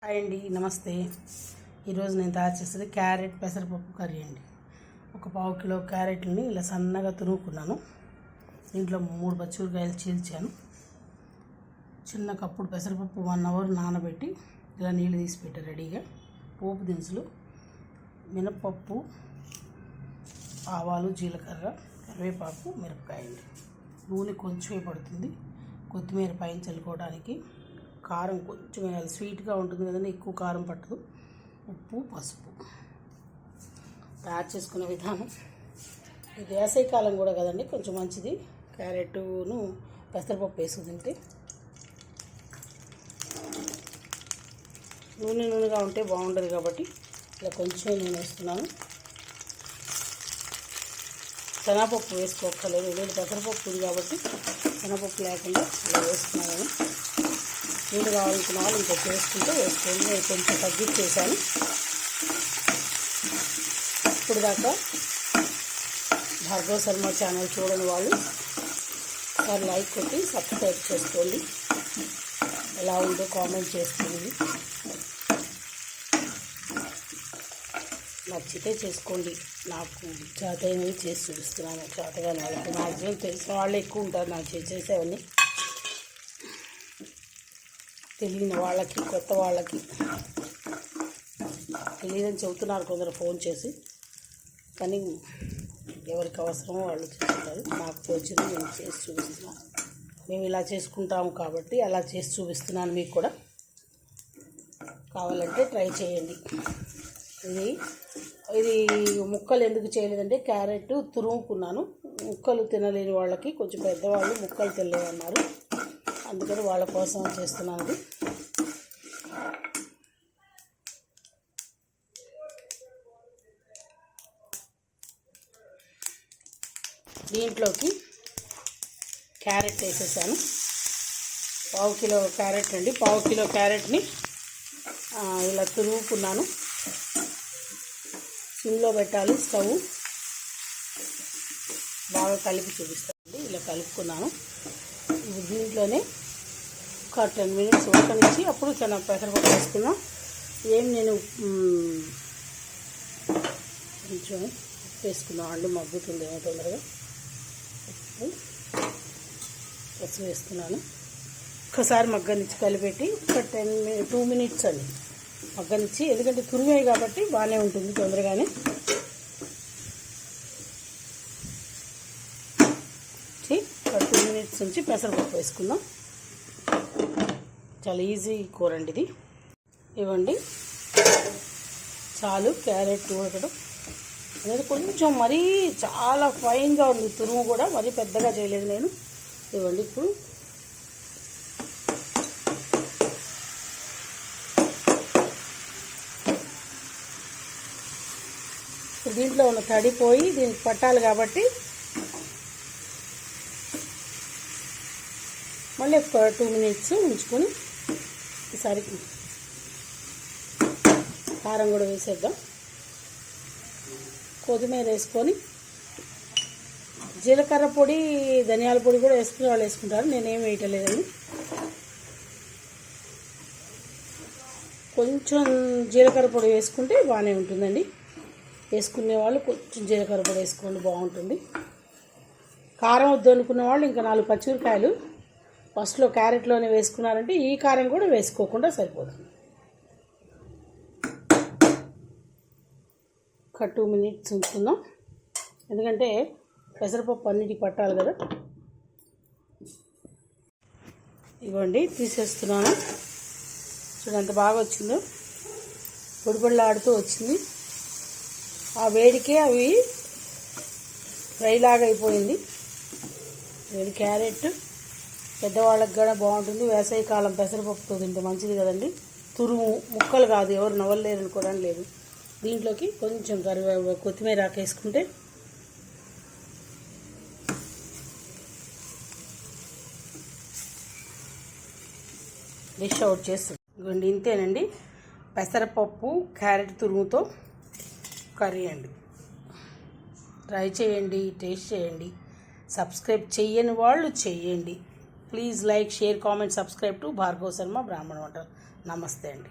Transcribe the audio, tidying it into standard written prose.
Hi అండి, నమస్తే. ఈరోజు నేను తయారు చేసేది క్యారెట్ పెసరపప్పు కర్రీ అండి. ఒక పావు కిలో క్యారెట్ని ఇలా సన్నగా తురుముకున్నాను. దీంట్లో 3 పచ్చిమిరపకాయలు చీల్చాను. చిన్న కప్పుడు పెసరపప్పు 1 అవర్ నానబెట్టి ఇలా నీళ్ళు తీసి పెట్టాను రెడీగా. పోపు దినుసులు, మినపప్పు, ఆవాలు, జీలకర్ర, కరివేపాకు, మిరపకాయ అండి. నూనె కొంచెమే పడుతుంది. కొత్తిమీర పైన చల్లుకోవడానికి. కారం కొంచెం వేయాలి, స్వీట్గా ఉంటుంది కదండి, ఎక్కువ కారం పట్టదు. ఉప్పు, పసుపు. తయారు చేసుకునే విధానం ఇది వేసవికాలం కూడా కదండి, కొంచెం మంచిది క్యారెట్ను పెసరపప్పు వేసుకు తింటే. నూనెగా ఉంటే బాగుండదు కాబట్టి ఇలా కొంచెం నూనె వేస్తున్నాను. శనగపప్పు వేసుకోక్కర్లేదు, లేదు పెసరపప్పు ఉంది కాబట్టి శనగపప్పు లేకుండా ఇలా వేసుకున్నాను. నీళ్ళు కావాలనుకున్న వాళ్ళు ఇంకా చేసుకుంటే వేసుకోండి. నేను కొంచెం తగ్గించేసాను. ఇప్పుడు దాకా భార్గవ శర్మ ఛానల్ చూడని వాళ్ళు ఒకసారి లైక్ కొట్టి సబ్స్క్రైబ్ చేసుకోండి. ఎలా ఉందో కామెంట్ చేసుకోండి. నచ్చితే చేసుకోండి. నాకు చేతైనవి చేసి చూపిస్తున్నాను. చేతగాని వాళ్ళకి మ్యాక్సిమం తెలిసిన వాళ్ళు ఎక్కువ ఉంటారు నాకు చేసేవన్నీ. తెలియని వాళ్ళకి, కొత్త వాళ్ళకి తెలియదని చెబుతున్నారు కొందరు ఫోన్ చేసి, కానీ ఎవరికి అవసరమో వాళ్ళు చేస్తున్నారు. నాకు వచ్చింది నేను చేసి చూపిస్తున్నాను. మేము ఇలా చేసుకుంటాము కాబట్టి అలా చేసి చూపిస్తున్నాను. మీకు కూడా కావాలంటే ట్రై చేయండి. ఇది ముక్కలు ఎందుకు చేయలేదంటే క్యారెట్ తురుముకున్నాను. ముక్కలు తినలేని వాళ్ళకి, కొంచెం పెద్దవాళ్ళు ముక్కలు తినలేదన్నారు, అందుకని వాళ్ళ కోసం చేస్తున్నాను. దీంట్లోకి క్యారెట్ వేసేసాను. పావు కిలో క్యారెట్ అండి. పావు కిలో క్యారెట్ని ఇలా తురుముకున్నాను. సిమ్లో పెట్టాలి స్టవ్. బాగా కలిపి చూపిస్తానండి. ఇలా కలుపుకున్నాను. ఇప్పుడు దీంట్లోనే ఒక 10 మినిట్స్ ఉడకనిచ్చి అప్పుడు పెసరపప్పు వేసుకున్నాం. నేను కొంచెం ఉప్పు వేసుకున్నాం అండి, మగ్గుతుందేమో తొందరగా. ఉప్పు, పసుపు వేసుకున్నాను. ఒకసారి మగ్గనిచ్చి కలిపెట్టి ఒక 2 మినిట్స్ అండి మగ్గనిచ్చి, ఎందుకంటే తురిమే కాబట్టి బాగానే ఉంటుంది తొందరగానే. ఒక 2 మినిట్స్ నుంచి పెసరపప్పు వేసుకుందాం. చాలా ఈజీ కూర అండి ఇది. ఇవ్వండి, చాలు. క్యారెట్ ఉడకడం అనేది కొంచెం మరీ చాలా ఫైన్గా ఉంది. తురుము కూడా మరీ పెద్దగా చేయలేదు నేను. ఇవ్వండి, ఇప్పుడు దీంట్లో ఉన్న తడిపోయి దీనికి పట్టాలి కాబట్టి మళ్ళీ ఒక 2 మినిట్స్ ఉంచుకొని ఈసారి కారం కూడా వేసేద్దాం. కొత్తిమీర వేసుకొని, జీలకర్ర పొడి, ధనియాల పొడి కూడా వేసుకునే వాళ్ళు వేసుకుంటారు, నేనేం వేయటలేదండి. కొంచెం జీలకర్ర పొడి వేసుకుంటే బాగానే ఉంటుందండి. వేసుకునే వాళ్ళు కొంచెం జీలకర్ర పొడి వేసుకోండి, బాగుంటుంది. కారం వద్దు అనుకున్న వాళ్ళు ఇంకా 4 పచ్చిమిరపకాయలు ఫస్ట్లో క్యారెట్లోనే వేసుకున్నారంటే ఈ కారం కూడా వేసుకోకుండా సరిపోతుంది. ఒక 2 మినిట్స్ ఉంచుకుందాం, ఎందుకంటే పెసరపప్పు అన్నిటికి పట్టాలి కదా. ఇవ్వండి, తీసేస్తున్నాను. చూడండి ఎంత బాగా వచ్చిందో, పొడిపొడిలాడుతూ వచ్చింది. ఆ వేడికే అవి ఫ్రైలాగా అయిపోయింది. ఇది క్యారెట్ పెద్దవాళ్ళకి కూడా బాగుంటుంది. వేసవికాలం పెసరపప్పుతో తింటే మంచిది కదండి. తురుము ముక్కలు కాదు, ఎవరు నవ్వలేరు అనుకోవడం లేదు. దీంట్లోకి కొంచెం కొత్తిమీర వేసుకుంటే డిష్ అవుట్ చేస్తుంది. ఇవ్వండి, ఇంతేనండి పెసరపప్పు క్యారెట్ తురుముతో కర్రీ అండి. ట్రై చేయండి, టేస్ట్ చేయండి. సబ్స్క్రైబ్ చేయని వాళ్ళు చేయండి. Please like, share, comment, subscribe to Bhargava Sharma బ్రాహ్మణ వంటలు. నమస్తే అండి.